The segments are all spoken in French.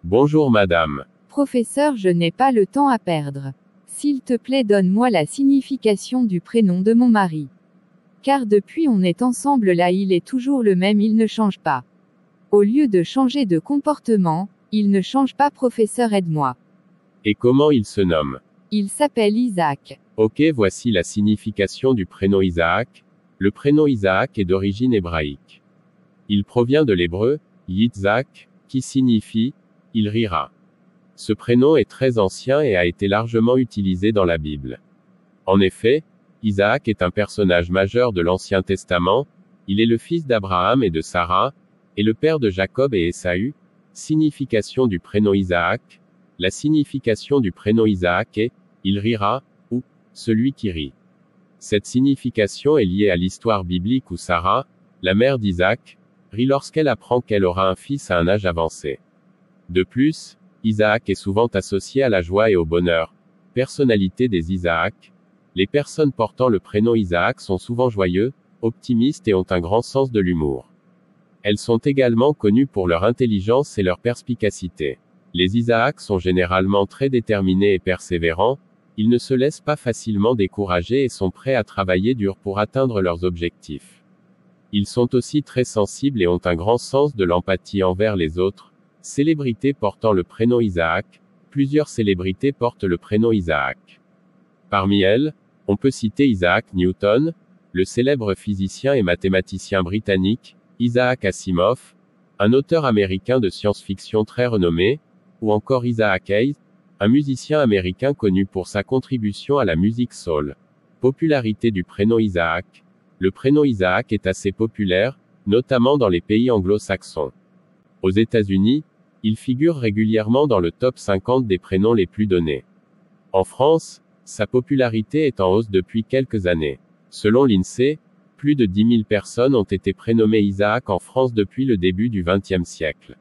Bonjour madame. Professeur, je n'ai pas le temps à perdre. S'il te plaît, donne-moi la signification du prénom de mon mari. Car depuis on est ensemble là, il est toujours le même, il ne change pas. Au lieu de changer de comportement, il ne change pas. Professeur, aide-moi. Et comment il se nomme? Il s'appelle Isaac. Ok, voici la signification du prénom Isaac. Le prénom Isaac est d'origine hébraïque. Il provient de l'hébreu, Yitzhak, qui signifie « il rira ». Ce prénom est très ancien et a été largement utilisé dans la Bible. En effet, Isaac est un personnage majeur de l'Ancien Testament, il est le fils d'Abraham et de Sarah, et le père de Jacob et Ésaü. Signification du prénom Isaac. La signification du prénom Isaac est « il rira » ou « celui qui rit ». Cette signification est liée à l'histoire biblique où Sarah, la mère d'Isaac, rit lorsqu'elle apprend qu'elle aura un fils à un âge avancé. De plus, Isaac est souvent associé à la joie et au bonheur. Personnalité des Isaac. Les personnes portant le prénom Isaac sont souvent joyeux, optimistes et ont un grand sens de l'humour. Elles sont également connues pour leur intelligence et leur perspicacité. Les Isaac sont généralement très déterminés et persévérants, ils ne se laissent pas facilement décourager et sont prêts à travailler dur pour atteindre leurs objectifs. Ils sont aussi très sensibles et ont un grand sens de l'empathie envers les autres. Célébrités portant le prénom Isaac. Plusieurs célébrités portent le prénom Isaac. Parmi elles, on peut citer Isaac Newton, le célèbre physicien et mathématicien britannique, Isaac Asimov, un auteur américain de science-fiction très renommé, ou encore Isaac Hayes, un musicien américain connu pour sa contribution à la musique soul. Popularité du prénom Isaac. Le prénom Isaac est assez populaire, notamment dans les pays anglo-saxons. Aux États-Unis, il figure régulièrement dans le top 50 des prénoms les plus donnés. En France, sa popularité est en hausse depuis quelques années. Selon l'INSEE, plus de 10 000 personnes ont été prénommées Isaac en France depuis le début du XXe siècle.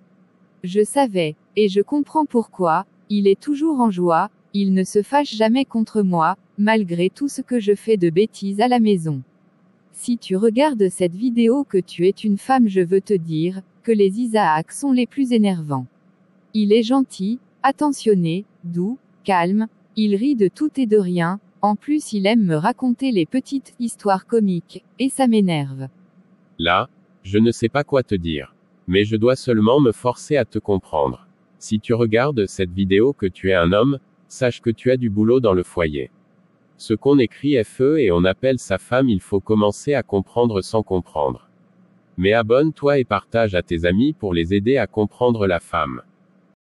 Je savais, et je comprends pourquoi, il est toujours en joie, il ne se fâche jamais contre moi, malgré tout ce que je fais de bêtises à la maison. Si tu regardes cette vidéo que tu es une femme, je veux te dire, que les Isaac sont les plus énervants. Il est gentil, attentionné, doux, calme, il rit de tout et de rien, en plus il aime me raconter les petites histoires comiques, et ça m'énerve. Là, je ne sais pas quoi te dire. Mais je dois seulement me forcer à te comprendre. Si tu regardes cette vidéo que tu es un homme, sache que tu as du boulot dans le foyer. Ce qu'on écrit FE et on appelle sa femme, il faut commencer à comprendre sans comprendre. Mais abonne-toi et partage à tes amis pour les aider à comprendre la femme.